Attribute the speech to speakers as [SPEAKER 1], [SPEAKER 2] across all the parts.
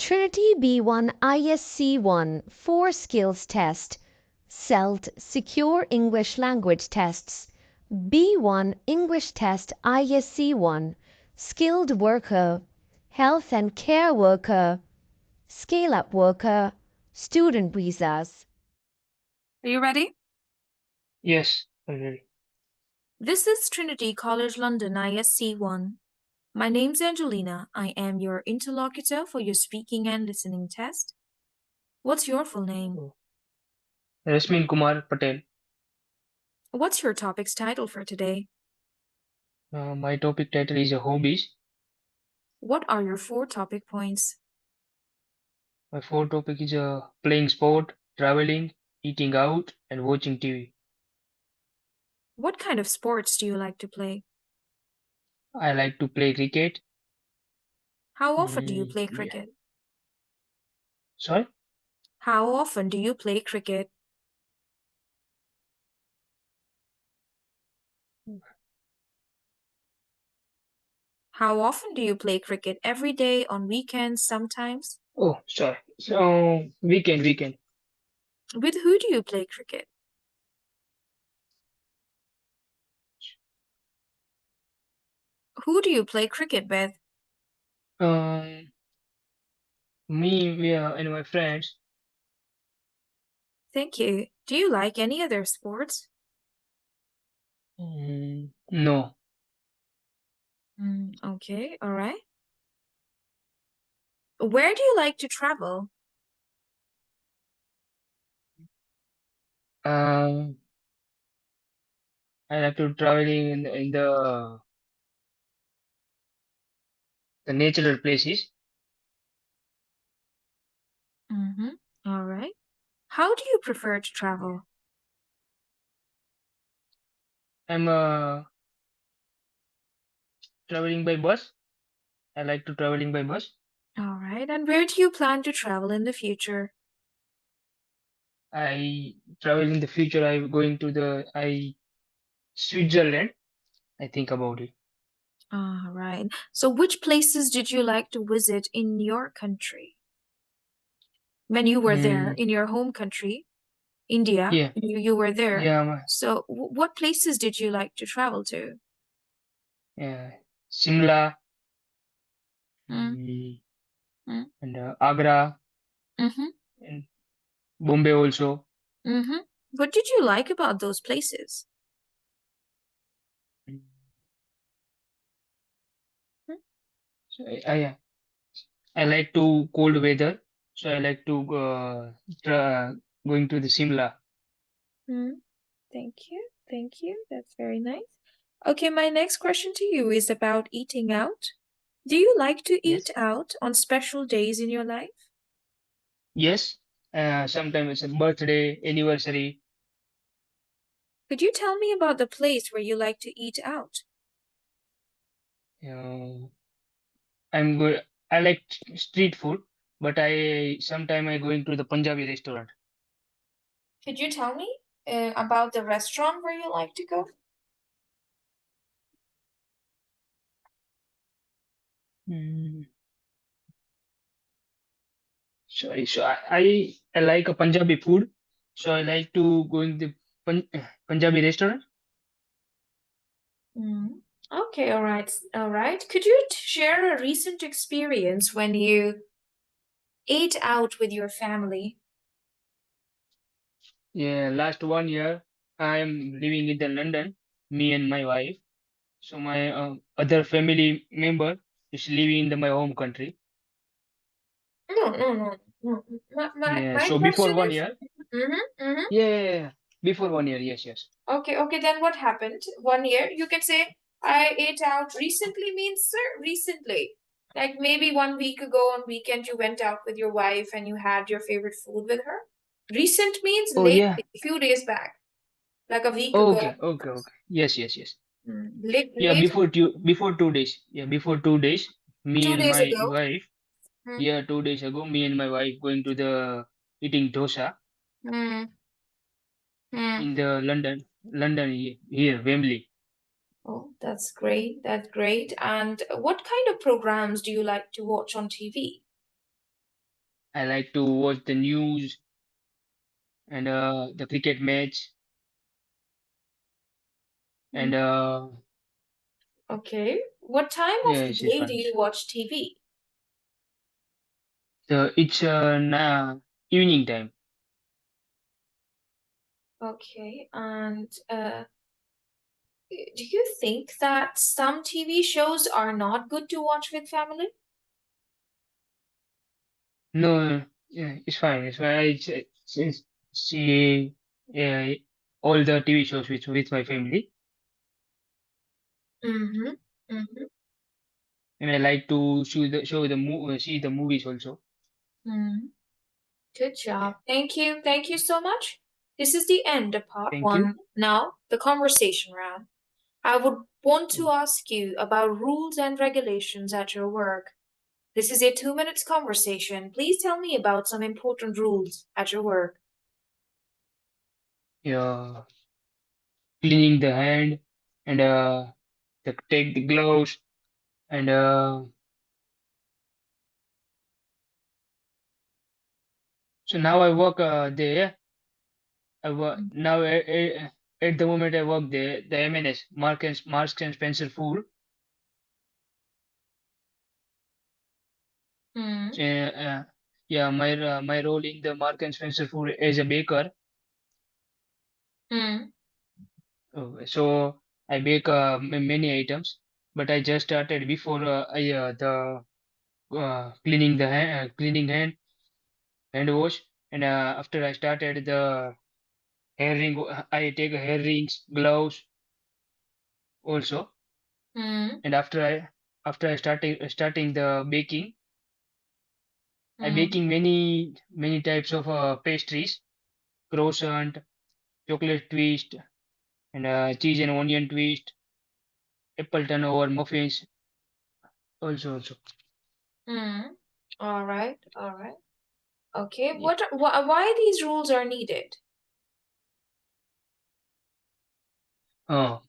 [SPEAKER 1] Trinity B1 ISC1 4 Skills Test. CELT Secure English Language Tests. B1 English Test ISC1 Skilled Worker, Health and Care Worker, Scale-Up Worker, Student Visas.
[SPEAKER 2] Are you ready?
[SPEAKER 3] Yes, already.
[SPEAKER 2] This is Trinity College London ISC1. My name's Angelina. I am your interlocutor for your speaking and listening test. What's your full name?
[SPEAKER 3] Rasmin Kumar Patel.
[SPEAKER 2] What's your topic's title for today?
[SPEAKER 3] My topic title is hobbies.
[SPEAKER 2] What are your 4 topic points?
[SPEAKER 3] My 4 topic is playing sport, traveling, eating out, and watching TV.
[SPEAKER 2] What kind of sports do you like to play?
[SPEAKER 3] I like to play cricket.
[SPEAKER 2] How often do you
[SPEAKER 3] Mm,
[SPEAKER 2] play
[SPEAKER 3] yeah.
[SPEAKER 2] cricket?
[SPEAKER 3] Sorry?
[SPEAKER 2] How often do you play cricket? How often do you play cricket? Every day, on weekends, sometimes?
[SPEAKER 3] Oh, sorry. So weekend.
[SPEAKER 2] With who do you play cricket? Who do you play cricket with?
[SPEAKER 3] Me, and my friends.
[SPEAKER 2] Thank you. Do you like any other sports?
[SPEAKER 3] No.
[SPEAKER 2] Okay, all right. Where do you like to travel?
[SPEAKER 3] I like to traveling in the natural places.
[SPEAKER 2] All right. How do you prefer to travel?
[SPEAKER 3] I'm traveling by bus. I like to traveling by bus.
[SPEAKER 2] All right. And where do you plan to travel in the future?
[SPEAKER 3] I travel in the future. I'm going to Switzerland. I think about it.
[SPEAKER 2] All right. So which places did you like to visit in your country? When you were there
[SPEAKER 3] Mm,
[SPEAKER 2] in your home country, India,
[SPEAKER 3] yeah,
[SPEAKER 2] you were there.
[SPEAKER 3] yeah,
[SPEAKER 2] So what places did you like to travel to?
[SPEAKER 3] yeah. Simla
[SPEAKER 2] Mm,
[SPEAKER 3] mm,
[SPEAKER 2] mm,
[SPEAKER 3] and Agra
[SPEAKER 2] mm-hmm,
[SPEAKER 3] and Bombay also.
[SPEAKER 2] mm-hmm. What did you like about those places?
[SPEAKER 3] Mm.
[SPEAKER 2] Hmm?
[SPEAKER 3] So I like to cold weather. So I like to going to the Simla.
[SPEAKER 2] Mm, thank you. Thank you. That's very nice. Okay, my next question to you is about eating out. Do you like to eat
[SPEAKER 3] Yes,
[SPEAKER 2] out on special days in your life?
[SPEAKER 3] yes. Sometimes it's a birthday, anniversary.
[SPEAKER 2] Could you tell me about the place where you like to eat out?
[SPEAKER 3] Uh, I'm good. I like street food, but I sometime I going to the Punjabi restaurant.
[SPEAKER 2] Could you tell me about the restaurant where you like to go?
[SPEAKER 3] Mm. Sorry, so I like a Punjabi food, so I like to go in the Punjabi restaurant.
[SPEAKER 2] Mm. Okay, all right, all right. Could you share a recent experience when you ate out with your family?
[SPEAKER 3] Yeah, last 1 year I am living in the London, me and my wife. So my other family member is living in my home country.
[SPEAKER 2] No, no, no, no.
[SPEAKER 3] Yeah,
[SPEAKER 2] My
[SPEAKER 3] so before
[SPEAKER 2] question
[SPEAKER 3] one
[SPEAKER 2] is,
[SPEAKER 3] year,
[SPEAKER 2] mm-hmm.
[SPEAKER 3] yeah, before 1 year, yes.
[SPEAKER 2] Okay, okay, then what happened? 1 year, you can say, I ate out recently means, sir, recently. Like maybe 1 week ago on weekend you went out with your wife and you had your favorite food with her. Recent means
[SPEAKER 3] Oh yeah,
[SPEAKER 2] lately, a few days back, like a week ago.
[SPEAKER 3] okay, yes. Yeah,
[SPEAKER 2] Late,
[SPEAKER 3] before 2 days. Yeah, before 2 days, me
[SPEAKER 2] two
[SPEAKER 3] and
[SPEAKER 2] days
[SPEAKER 3] my
[SPEAKER 2] ago.
[SPEAKER 3] wife.
[SPEAKER 2] Hmm.
[SPEAKER 3] Yeah, 2 days ago, me and my wife going to the eating dosa
[SPEAKER 2] Hmm. Hmm.
[SPEAKER 3] in the London here, Wembley.
[SPEAKER 2] Oh, that's great. That's great. And what kind of programs do you like to watch on TV?
[SPEAKER 3] I like to watch the news and the cricket match and
[SPEAKER 2] Okay. What time of the
[SPEAKER 3] yes, it's
[SPEAKER 2] day do
[SPEAKER 3] fine.
[SPEAKER 2] you watch TV?
[SPEAKER 3] So it's evening time.
[SPEAKER 2] Okay. And do you think that some TV shows are not good to watch with family?
[SPEAKER 3] No, yeah, it's fine. It's fine. Since see uh, all the TV shows with my family,
[SPEAKER 2] Mm-hmm. Mm-hmm.
[SPEAKER 3] and I like to see the movies also.
[SPEAKER 2] Mm. Good
[SPEAKER 3] Yeah.
[SPEAKER 2] job. Thank you. Thank you so much. This is the end of part
[SPEAKER 3] Thank you.
[SPEAKER 2] one. Now, the conversation round. I would want to ask you about rules and regulations at your work. This is a 2 minutes conversation. Please tell me about some important rules at your work.
[SPEAKER 3] Yeah, cleaning the hand and take the gloves and so now I work there. I work now at the moment I work there. The MNS Marks and Spencer Food.
[SPEAKER 2] Hmm.
[SPEAKER 3] Yeah, my role in the Mark and Spencer Food as a baker.
[SPEAKER 2] Hmm.
[SPEAKER 3] So I bake many items, but I just started before the cleaning hand wash, and after I started the hair ring, I take hair rings, gloves also,
[SPEAKER 2] Hmm.
[SPEAKER 3] and after I starting the baking, I
[SPEAKER 2] Hmm.
[SPEAKER 3] baking many types of pastries, croissant, chocolate twist, and cheese and onion twist, apple turnover muffins also.
[SPEAKER 2] Hmm. All right. All right. Okay.
[SPEAKER 3] Yeah.
[SPEAKER 2] Why these rules are needed?
[SPEAKER 3] Oh,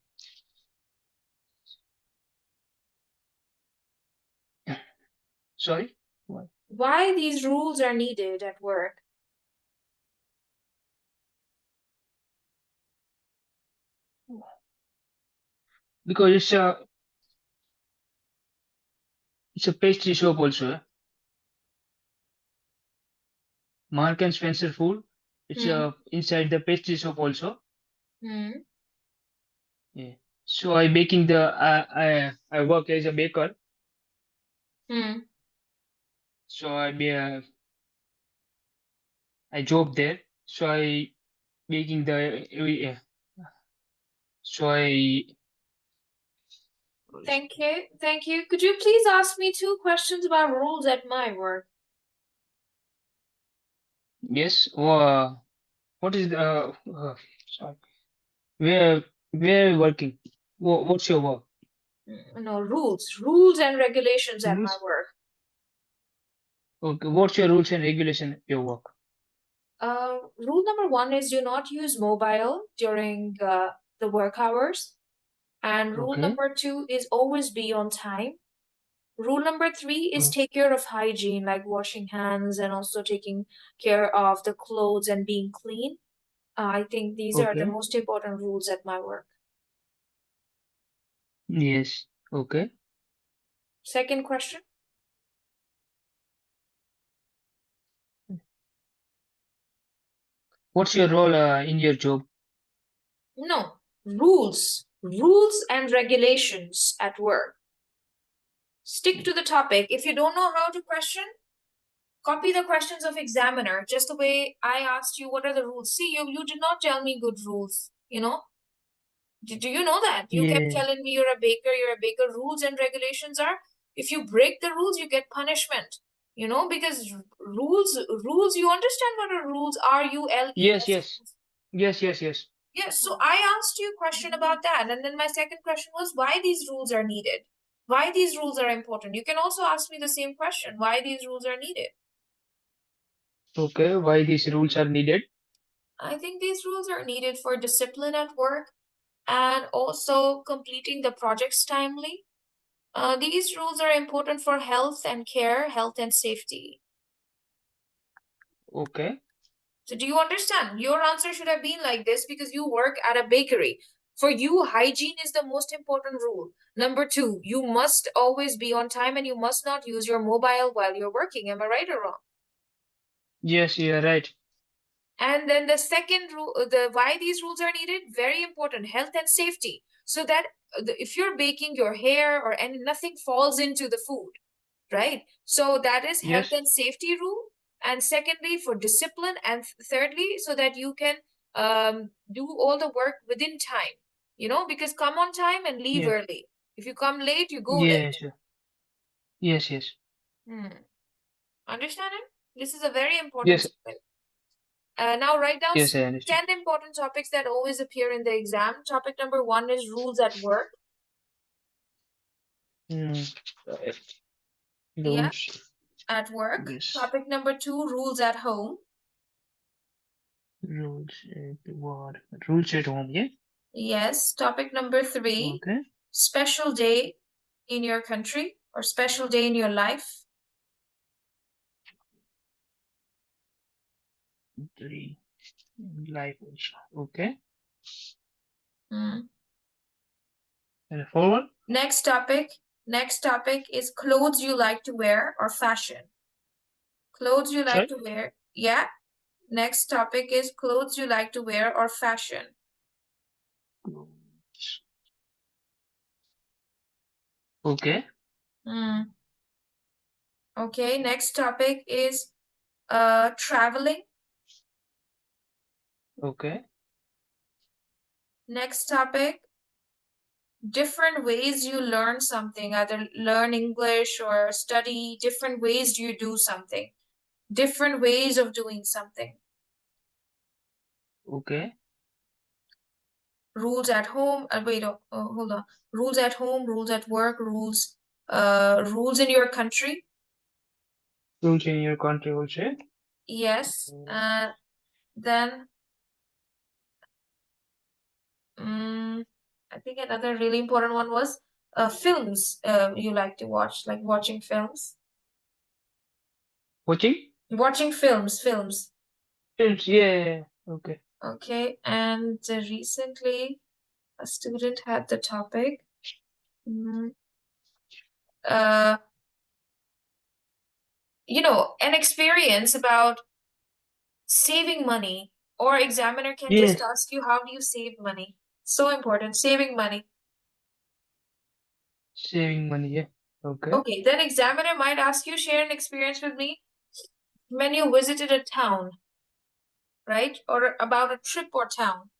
[SPEAKER 3] sorry. Why?
[SPEAKER 2] Why these rules are needed at work?
[SPEAKER 3] Because it's a pastry shop also. Mark and Spencer Food. It's
[SPEAKER 2] Hmm.
[SPEAKER 3] inside the pastry shop also.
[SPEAKER 2] Hmm.
[SPEAKER 3] Yeah. So I baking I work as a baker.
[SPEAKER 2] Hmm.
[SPEAKER 3] So I job there. So I baking so I
[SPEAKER 2] Thank you. Thank you. Could you please ask me 2 questions about rules at my work?
[SPEAKER 3] yes. What is the sorry. Where you working? What's your work?
[SPEAKER 2] No, rules and regulations at my
[SPEAKER 3] Rules?
[SPEAKER 2] work.
[SPEAKER 3] Okay. What's your rules and regulation at your work?
[SPEAKER 2] Rule number one is do not use mobile during the work hours. And rule
[SPEAKER 3] Okay.
[SPEAKER 2] number two is always be on time. Rule number three is
[SPEAKER 3] Uh,
[SPEAKER 2] take care of hygiene, like washing hands and also taking care of the clothes and being clean. I think these are the
[SPEAKER 3] okay.
[SPEAKER 2] most important rules at my work.
[SPEAKER 3] Yes. Okay.
[SPEAKER 2] Second question.
[SPEAKER 3] What's your role in your job?
[SPEAKER 2] No, rules and regulations at work. Stick to the topic. If you don't know how to question, copy the questions of examiner, just the way I asked you what are the rules. See, you did not tell me good rules, you know? Do you know that? You kept
[SPEAKER 3] Yes.
[SPEAKER 2] telling me you're a baker, you're a baker. Rules and regulations are if you break the rules, you get punishment. You know, because rules, you understand what are rules?
[SPEAKER 3] Yes.
[SPEAKER 2] RULES.
[SPEAKER 3] Yes. Yes. Yes. Yes.
[SPEAKER 2] Yes, so I asked you a question about that, and then my second question was why these rules are needed. Why these rules are important. You can also ask me the same question, why these rules are needed.
[SPEAKER 3] Okay. Why these rules are needed?
[SPEAKER 2] I think these rules are needed for discipline at work and also completing the projects timely. These rules are important for health and care, health and safety.
[SPEAKER 3] Okay.
[SPEAKER 2] So do you understand? Your answer should have been like this because you work at a bakery. For you, hygiene is the most important rule. Number two, you must always be on time and you must not use your mobile while you're working. Am I right or wrong?
[SPEAKER 3] Yes, you're right.
[SPEAKER 2] And then the second rule, the why these rules are needed, very important, health and safety. So that if you're baking your hair or and nothing falls into the food, right? So that is health
[SPEAKER 3] Yes.
[SPEAKER 2] and safety rule. And secondly, for discipline. And thirdly, so that you can do all the work within time, because come on time and leave
[SPEAKER 3] Yeah.
[SPEAKER 2] early. If you come late, you go late.
[SPEAKER 3] Yes. Yes. Yes.
[SPEAKER 2] Understand it? This is a very important
[SPEAKER 3] Yes.
[SPEAKER 2] topic. Now write down
[SPEAKER 3] Yes, I understand.
[SPEAKER 2] 10 important topics that always appear in the exam. Topic number 1 is rules at work.
[SPEAKER 3] Right.
[SPEAKER 2] Yeah,
[SPEAKER 3] Rules.
[SPEAKER 2] at work.
[SPEAKER 3] Yes.
[SPEAKER 2] Topic number 2, rules at home.
[SPEAKER 3] Rules at what? Rules at home, yeah?
[SPEAKER 2] Yes. Topic number 3,
[SPEAKER 3] Okay.
[SPEAKER 2] special day in your country or special day in your life.
[SPEAKER 3] 3. Life also. Okay.
[SPEAKER 2] Mm.
[SPEAKER 3] And the 4th one?
[SPEAKER 2] Next topic is clothes you like to wear or fashion. Clothes you like
[SPEAKER 3] Sorry?
[SPEAKER 2] to wear. Yeah. Next topic is clothes you like to wear or fashion.
[SPEAKER 3] Clothes. Okay.
[SPEAKER 2] Okay, next topic is traveling.
[SPEAKER 3] Okay.
[SPEAKER 2] Next topic, different ways you learn something, either learn English or study, different ways you do something, different ways of doing something.
[SPEAKER 3] Okay.
[SPEAKER 2] Rules at home, hold on. Rules at home, rules at work, rules in your country.
[SPEAKER 3] Rules in your country also.
[SPEAKER 2] Yes. Then I think another really important one was films you like to watch, like watching films.
[SPEAKER 3] Watching?
[SPEAKER 2] Watching films.
[SPEAKER 3] Films, yeah. Okay.
[SPEAKER 2] Okay, and recently a student had the topic. An experience about saving money, or examiner can
[SPEAKER 3] Yeah.
[SPEAKER 2] just ask you, how do you save money? So important, saving money.
[SPEAKER 3] Saving money, yeah. Okay.
[SPEAKER 2] Okay, then examiner might ask you, share an experience with me when you visited a town, right? Or about a trip or town.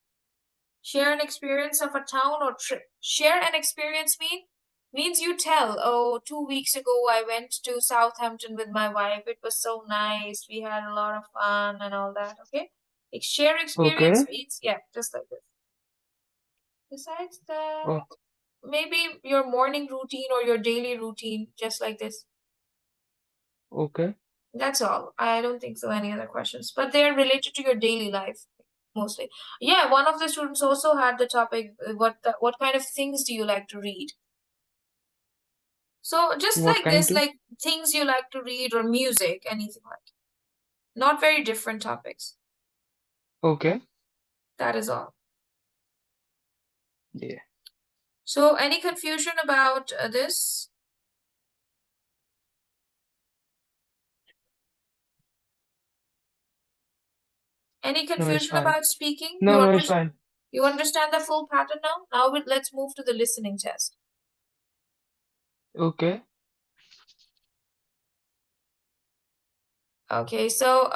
[SPEAKER 2] Share an experience of a town or trip. Share an experience means you tell, oh, 2 weeks ago I went to Southampton with my wife. It was so nice. We had a lot of fun and all that. Okay. Like share experience
[SPEAKER 3] Okay.
[SPEAKER 2] means, yeah, just like this. Besides that,
[SPEAKER 3] Oh,
[SPEAKER 2] maybe your morning routine or your daily routine, just like this.
[SPEAKER 3] okay.
[SPEAKER 2] That's all. I don't think so any other questions, but they're related to your daily life mostly. Yeah, one of the students also had the topic, what kind of things do you like to read? So just
[SPEAKER 3] What
[SPEAKER 2] like
[SPEAKER 3] kind
[SPEAKER 2] this,
[SPEAKER 3] to?
[SPEAKER 2] like things you like to read or music, anything like. Not very different topics.
[SPEAKER 3] Okay.
[SPEAKER 2] That is all.
[SPEAKER 3] Yeah.
[SPEAKER 2] So any confusion about this? Any
[SPEAKER 3] No, it's
[SPEAKER 2] confusion
[SPEAKER 3] fine.
[SPEAKER 2] about speaking?
[SPEAKER 3] No, it's fine.
[SPEAKER 2] You understand the full pattern now? Now let's move to the listening test.
[SPEAKER 3] Okay.
[SPEAKER 2] Okay, so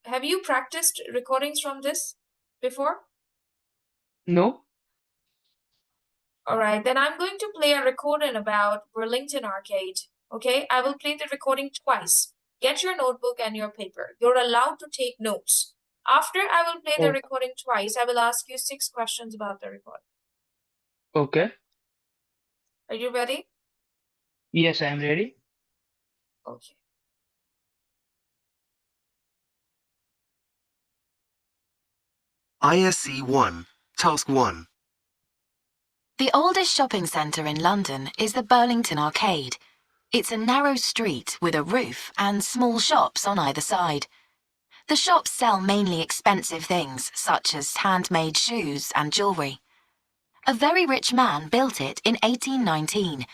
[SPEAKER 2] have you practiced recordings from this before?
[SPEAKER 3] No.
[SPEAKER 2] All right, then I'm going to play a recording about Burlington Arcade. Okay, I will play the recording twice. Get your notebook and your paper. You're allowed to take notes. After I will play the
[SPEAKER 3] Oh,
[SPEAKER 2] recording twice, I will ask you 6 questions about the recording.
[SPEAKER 3] okay.
[SPEAKER 2] Are you ready?
[SPEAKER 3] Yes, I am ready.
[SPEAKER 2] Okay.
[SPEAKER 4] ISC 1, Task 1.
[SPEAKER 5] The oldest shopping centre in London is the Burlington Arcade. It's a narrow street with a roof and small shops on either side. The shops sell mainly expensive things such as handmade shoes and jewellery. A very rich man built it in 1819.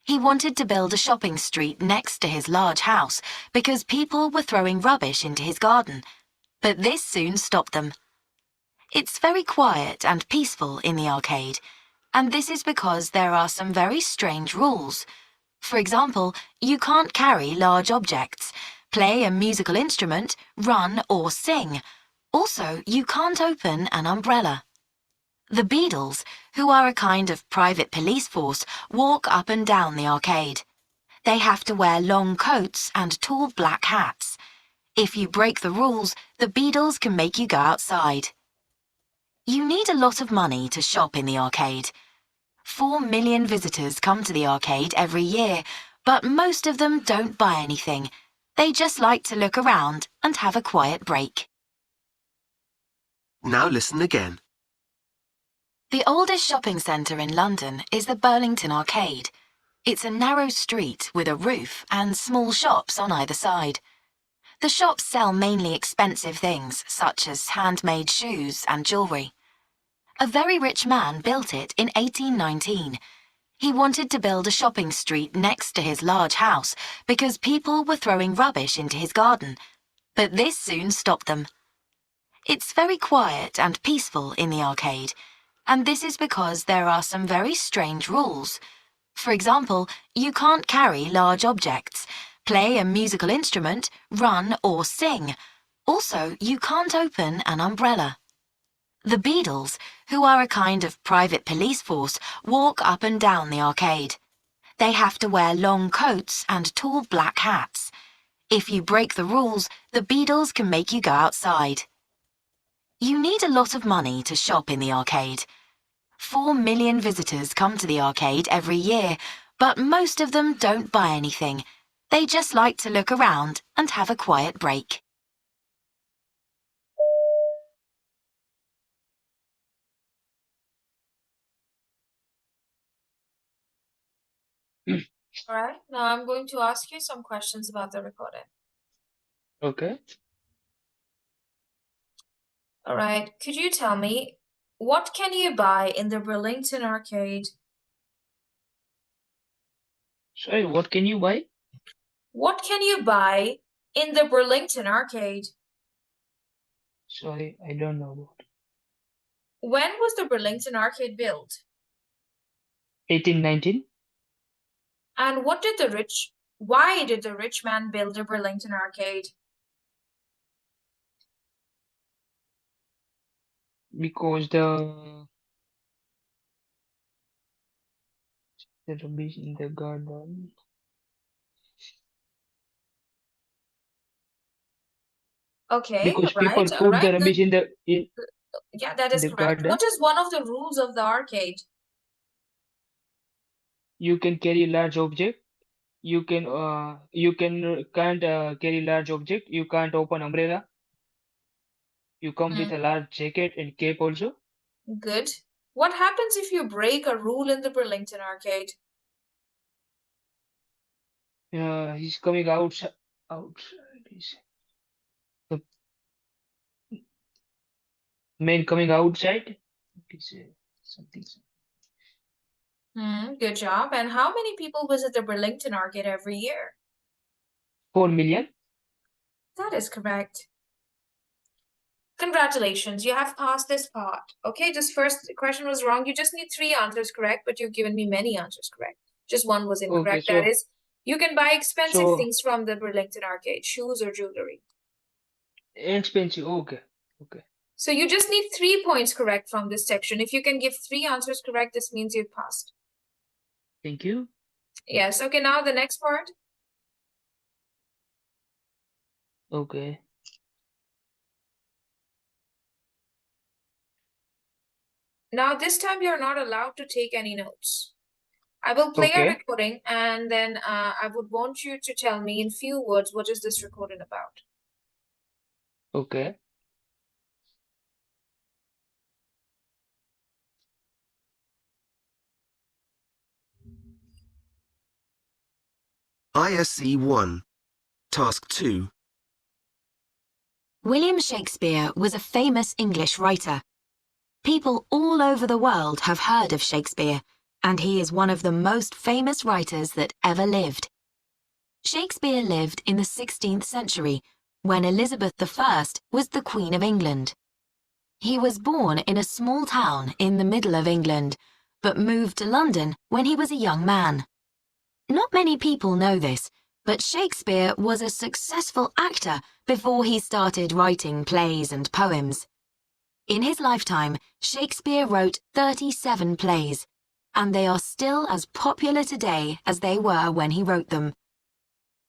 [SPEAKER 5] He wanted to build a shopping street next to his large house because people were throwing rubbish into his garden, but this soon stopped them. It's very quiet and peaceful in the arcade, and this is because there are some very strange rules. For example, you can't carry large objects, play a musical instrument, run or sing. Also, you can't open an umbrella. The Beadles, who are a kind of private police force, walk up and down the arcade. They have to wear long coats and tall black hats. If you break the rules, the Beadles can make you go outside. You need a lot of money to shop in the arcade. 4 million visitors come to the arcade every year, but most of them don't buy anything. They just like to look around and have a quiet break.
[SPEAKER 4] Now listen again.
[SPEAKER 5] The oldest shopping centre in London is the Burlington Arcade. It's a narrow street with a roof and small shops on either side. The shops sell mainly expensive things such as handmade shoes and jewellery. A very rich man built it in 1819. He wanted to build a shopping street next to his large house because people were throwing rubbish into his garden, but this soon stopped them. It's very quiet and peaceful in the arcade, and this is because there are some very strange rules. For example, you can't carry large objects, play a musical instrument, run or sing. Also, you can't open an umbrella. The Beadles, who are a kind of private police force, walk up and down the arcade. They have to wear long coats and tall black hats. If you break the rules, the Beadles can make you go outside. You need a lot of money to shop in the arcade. 4 million visitors come to the arcade every year, but most of them don't buy anything. They just like to look around and have a quiet break.
[SPEAKER 2] All right, now I'm going to ask you some questions about the recording.
[SPEAKER 3] Okay.
[SPEAKER 2] All right, could you tell me what can you buy in the Burlington Arcade?
[SPEAKER 3] Sorry, what can you buy?
[SPEAKER 2] What can you buy in the Burlington Arcade?
[SPEAKER 3] Sorry, I don't know about.
[SPEAKER 2] When was the Burlington Arcade built?
[SPEAKER 3] 1819.
[SPEAKER 2] And why did the rich man build the Burlington Arcade?
[SPEAKER 3] Because the rubbish in the garden.
[SPEAKER 2] Okay,
[SPEAKER 3] Because
[SPEAKER 2] all
[SPEAKER 3] people
[SPEAKER 2] right, all
[SPEAKER 3] put
[SPEAKER 2] right.
[SPEAKER 3] the rubbish in
[SPEAKER 2] Yeah, that is
[SPEAKER 3] the
[SPEAKER 2] correct.
[SPEAKER 3] garden.
[SPEAKER 2] What is one of the rules of the arcade?
[SPEAKER 3] You can carry large object. You can can't carry large object. You can't open umbrella. You come with a large jacket and cape also.
[SPEAKER 2] Good. What happens if you break a rule in the Burlington Arcade?
[SPEAKER 3] He's coming outside. The man coming outside. He's, something.
[SPEAKER 2] Good job. And how many people visit the Burlington Arcade every year?
[SPEAKER 3] 4 million.
[SPEAKER 2] That is correct. Congratulations, you have passed this part. Okay, just first question was wrong. You just need 3 answers correct, but you've given me many answers correct. Just one was
[SPEAKER 3] Okay,
[SPEAKER 2] incorrect. That is, you can buy expensive
[SPEAKER 3] so
[SPEAKER 2] things from the Burlington Arcade, shoes or jewelry.
[SPEAKER 3] expensive. Okay, okay.
[SPEAKER 2] So you just need 3 points correct from this section. If you can give 3 answers correct, this means you've passed.
[SPEAKER 3] Thank you.
[SPEAKER 2] Yes, okay, now the next part.
[SPEAKER 3] Okay.
[SPEAKER 2] Now this time you're not allowed to take any notes. I will play a
[SPEAKER 3] Okay.
[SPEAKER 2] recording and then I would want you to tell me in few words what is this recording about.
[SPEAKER 3] Okay.
[SPEAKER 4] ISC 1. Task 2.
[SPEAKER 5] William Shakespeare was a famous English writer. People all over the world have heard of Shakespeare, and he is one of the most famous writers that ever lived. Shakespeare lived in the 16th century, when Elizabeth I was the Queen of England. He was born in a small town in the middle of England, but moved to London when he was a young man. Not many people know this, but Shakespeare was a successful actor before he started writing plays and poems. In his lifetime, Shakespeare wrote 37 plays, and they are still as popular today as they were when he wrote them.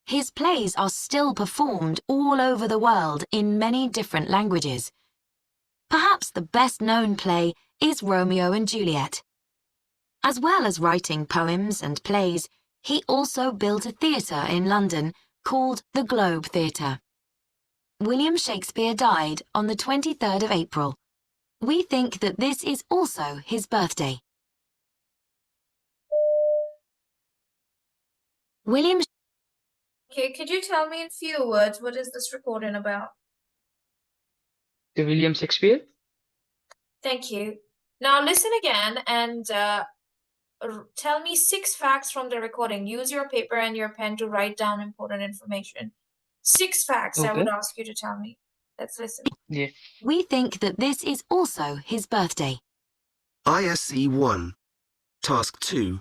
[SPEAKER 5] His plays are still performed all over the world in many different languages. Perhaps the best-known play is Romeo and Juliet. As well as writing poems and plays, he also built a theatre in London called the Globe Theatre. William Shakespeare died on the 23rd of April. We think that this is also his birthday. William
[SPEAKER 2] Okay, could you tell me in few words what is this recording about?
[SPEAKER 3] The William Shakespeare.
[SPEAKER 2] Thank you. Now listen again and tell me 6 facts from the recording. Use your paper and your pen to write down important information. 6 facts I would
[SPEAKER 3] Okay.
[SPEAKER 2] ask you to tell me. Let's listen.
[SPEAKER 3] Yeah.
[SPEAKER 5] We think that this is also his birthday.
[SPEAKER 4] ISC 1. Task 2.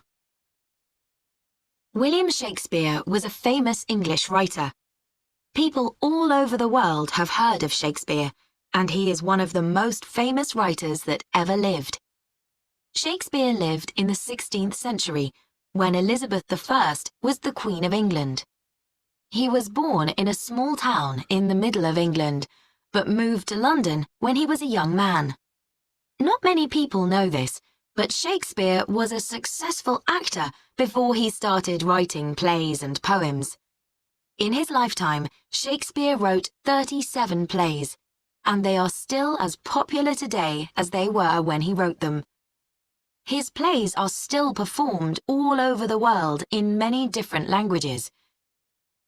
[SPEAKER 5] William Shakespeare was a famous English writer. People all over the world have heard of Shakespeare, and he is one of the most famous writers that ever lived. Shakespeare lived in the 16th century, when Elizabeth I was the Queen of England. He was born in a small town in the middle of England, but moved to London when he was a young man. Not many people know this, but Shakespeare was a successful actor before he started writing plays and poems. In his lifetime, Shakespeare wrote 37 plays, and they are still as popular today as they were when he wrote them. His plays are still performed all over the world in many different languages.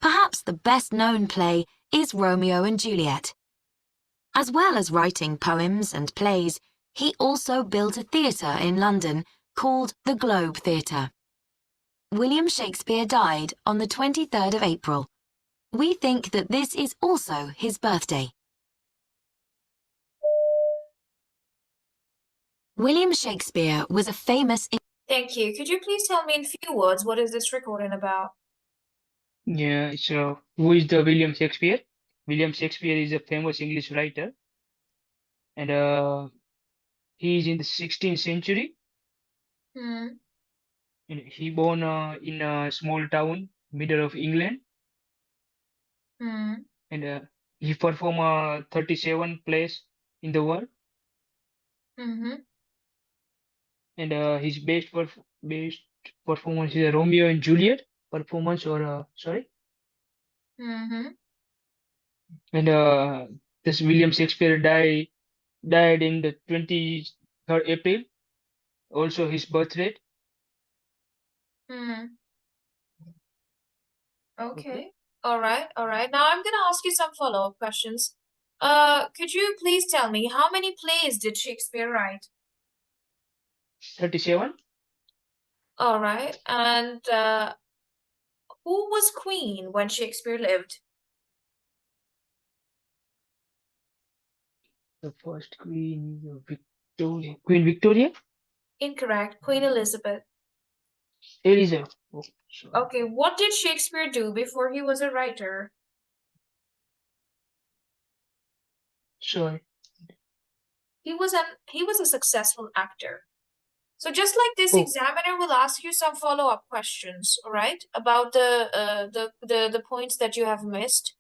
[SPEAKER 5] Perhaps the best-known play is Romeo and Juliet. As well as writing poems and plays, he also built a theatre in London called the Globe Theatre. William Shakespeare died on the 23rd of April. We think that this is also his birthday. William Shakespeare was a famous...
[SPEAKER 2] Thank you. Could you please tell me in few words what is this recording about?
[SPEAKER 3] Yeah. So, who is the William Shakespeare? William Shakespeare is a famous English writer, and he is in the 16th century,
[SPEAKER 2] Hmm.
[SPEAKER 3] and he born in a small town, middle of England,
[SPEAKER 2] Hmm.
[SPEAKER 3] and he performed 37 plays in the world,
[SPEAKER 2] Mm-hmm.
[SPEAKER 3] and his best performance is a Romeo and Juliet performance, or sorry,
[SPEAKER 2] Mm-hmm.
[SPEAKER 3] and this William Shakespeare died in the 23rd April, also his birthday.
[SPEAKER 2] Hmm.
[SPEAKER 3] Okay.
[SPEAKER 2] Okay. All right. Now I'm gonna ask you some follow-up questions. Could you please tell me how many plays did Shakespeare write?
[SPEAKER 3] 37.
[SPEAKER 2] All right. And who was queen when Shakespeare lived?
[SPEAKER 3] The first queen is Victoria. Queen Victoria?
[SPEAKER 2] Incorrect. Queen Elizabeth.
[SPEAKER 3] Elizabeth. Oh, sorry.
[SPEAKER 2] Okay. What did Shakespeare do before he was a writer?
[SPEAKER 3] Sorry.
[SPEAKER 2] He was a successful actor. So just like this,
[SPEAKER 3] Oh,
[SPEAKER 2] examiner will ask you some follow-up questions, all right, about the points that you have missed.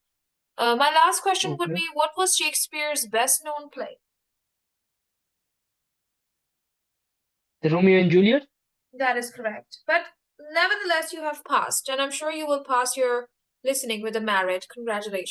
[SPEAKER 2] My last question would
[SPEAKER 3] okay.
[SPEAKER 2] be, what was Shakespeare's best-known play?
[SPEAKER 3] The Romeo and Juliet?
[SPEAKER 2] That is correct. But nevertheless, you have passed, and I'm sure you will pass your listening with a merit. Congratulations.